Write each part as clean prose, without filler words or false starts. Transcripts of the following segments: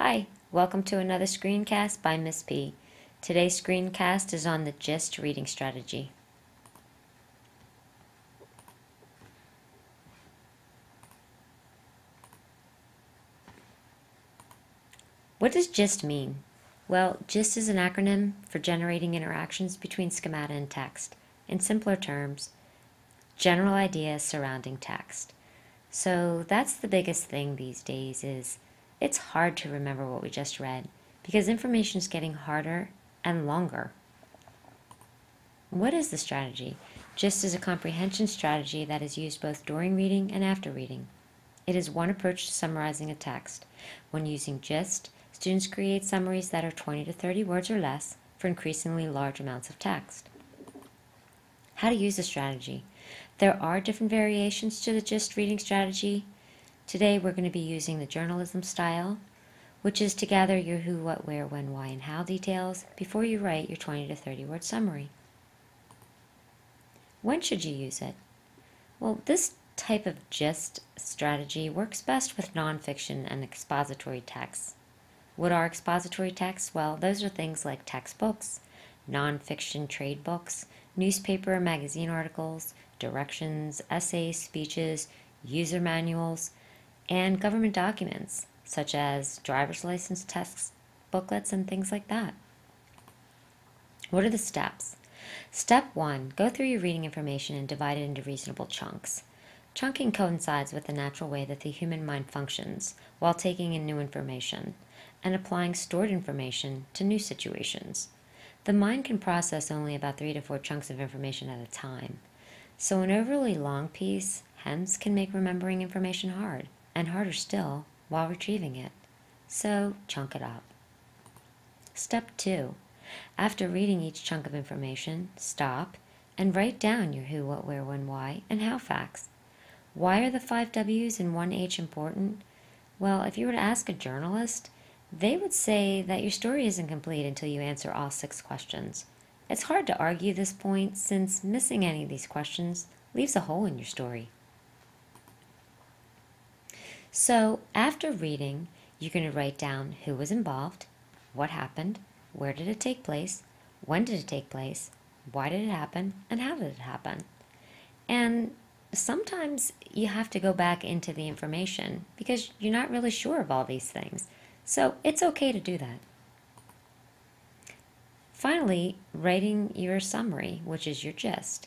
Hi, welcome to another screencast by Miss P. Today's screencast is on the GIST reading strategy. What does GIST mean? Well, GIST is an acronym for generating interactions between schemata and text. In simpler terms, general ideas surrounding text. So that's the biggest thing these days is it's hard to remember what we just read because information is getting harder and longer. What is the strategy? GIST is a comprehension strategy that is used both during reading and after reading. It is one approach to summarizing a text. When using GIST, students create summaries that are 20 to 30 words or less for increasingly large amounts of text. How to use the strategy. There are different variations to the GIST reading strategy. Today we're going to be using the journalism style, which is to gather your who, what, where, when, why, and how details before you write your 20 to 30 word summary. When should you use it? Well, this type of GIST strategy works best with nonfiction and expository texts. What are expository texts? Well, those are things like textbooks, nonfiction trade books, newspaper and magazine articles, directions, essays, speeches, user manuals, and government documents, such as driver's license tests, booklets, and things like that. What are the steps? Step 1, go through your reading information and divide it into reasonable chunks. Chunking coincides with the natural way that the human mind functions while taking in new information and applying stored information to new situations. The mind can process only about 3 to 4 chunks of information at a time, so an overly long piece hence can make remembering information hard, and harder still while retrieving it. So chunk it up. Step 2. After reading each chunk of information, stop and write down your who, what, where, when, why, and how facts. Why are the 5 W's and 1 H important? Well, if you were to ask a journalist, they would say that your story isn't complete until you answer all 6 questions. It's hard to argue this point since missing any of these questions leaves a hole in your story. So, after reading, you're going to write down who was involved, what happened, where did it take place, when did it take place, why did it happen, and how did it happen. And sometimes you have to go back into the information because you're not really sure of all these things. So it's okay to do that. Finally, writing your summary, which is your gist.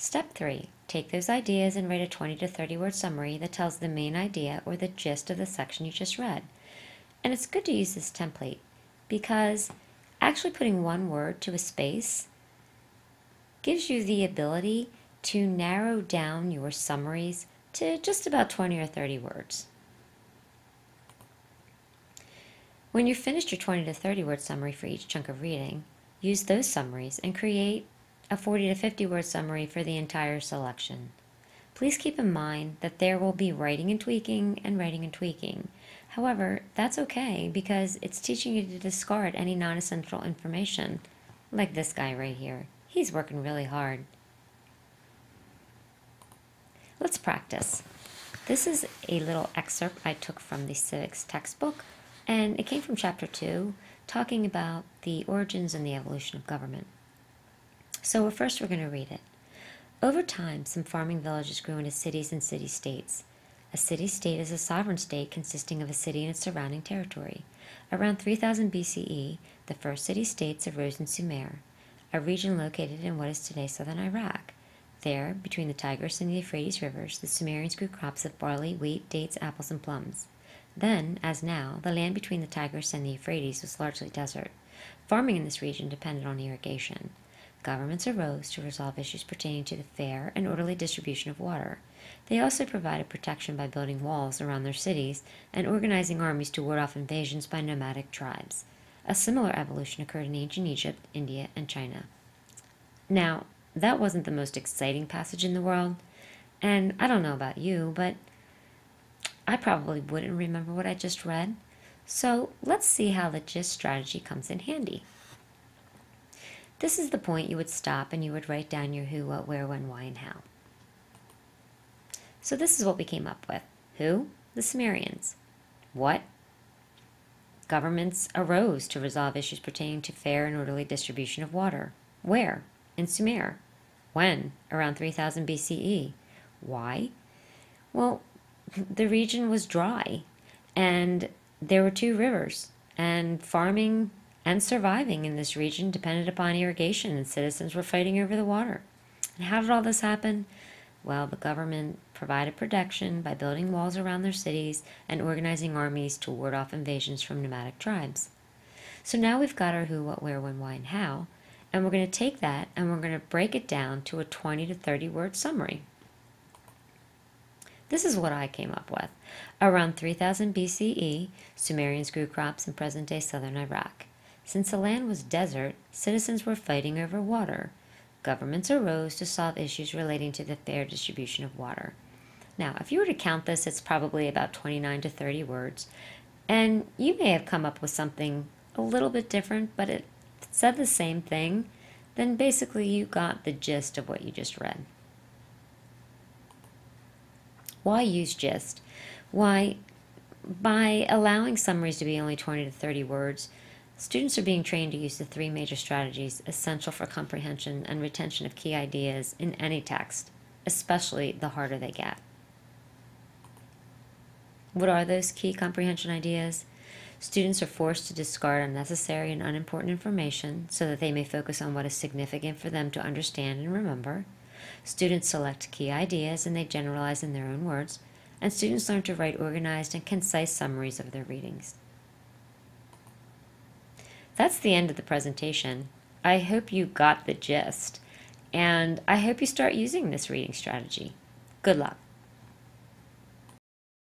Step 3, take those ideas and write a 20 to 30 word summary that tells the main idea or the gist of the section you just read. And it's good to use this template because actually putting one word to a space gives you the ability to narrow down your summaries to just about 20 or 30 words. When you've finished your 20 to 30 word summary for each chunk of reading, use those summaries and create a 40 to 50 word summary for the entire selection. Please keep in mind that there will be writing and tweaking and writing and tweaking. However, that's okay because it's teaching you to discard any non-essential information, like this guy right here. He's working really hard. Let's practice. This is a little excerpt I took from the civics textbook, and it came from chapter 2, talking about the origins and the evolution of government. So first we're going to read it. Over time, some farming villages grew into cities and city-states. A city-state is a sovereign state consisting of a city and its surrounding territory. Around 3000 BCE, the first city-states arose in Sumer, a region located in what is today southern Iraq. There, between the Tigris and the Euphrates rivers, the Sumerians grew crops of barley, wheat, dates, apples, and plums. Then, as now, the land between the Tigris and the Euphrates was largely desert. Farming in this region depended on irrigation. Governments arose to resolve issues pertaining to the fair and orderly distribution of water. They also provided protection by building walls around their cities and organizing armies to ward off invasions by nomadic tribes. A similar evolution occurred in ancient Egypt, India, and China. Now, that wasn't the most exciting passage in the world, and I don't know about you, but I probably wouldn't remember what I just read. So let's see how the GIST strategy comes in handy. This is the point you would stop and you would write down your who, what, where, when, why, and how. So this is what we came up with. Who? The Sumerians. What? Governments arose to resolve issues pertaining to fair and orderly distribution of water. Where? In Sumer. When? Around 3000 BCE. Why? Well, the region was dry, and there were two rivers, and farming and surviving in this region depended upon irrigation, and citizens were fighting over the water. And how did all this happen? Well, the government provided protection by building walls around their cities and organizing armies to ward off invasions from nomadic tribes. So now we've got our who, what, where, when, why, and how, and we're going to take that and we're going to break it down to a 20 to 30 word summary. This is what I came up with. Around 3000 BCE, Sumerians grew crops in present-day southern Iraq. Since the land was desert, citizens were fighting over water. Governments arose to solve issues relating to the fair distribution of water. Now, if you were to count this, it's probably about 29 to 30 words. And you may have come up with something a little bit different, but it said the same thing. Then basically you got the gist of what you just read. Why use gist? Why, by allowing summaries to be only 20 to 30 words, students are being trained to use the three major strategies essential for comprehension and retention of key ideas in any text, especially the harder they get. What are those key comprehension ideas? Students are forced to discard unnecessary and unimportant information so that they may focus on what is significant for them to understand and remember. Students select key ideas and they generalize in their own words, and students learn to write organized and concise summaries of their readings. That's the end of the presentation. I hope you got the gist, and I hope you start using this reading strategy. Good luck.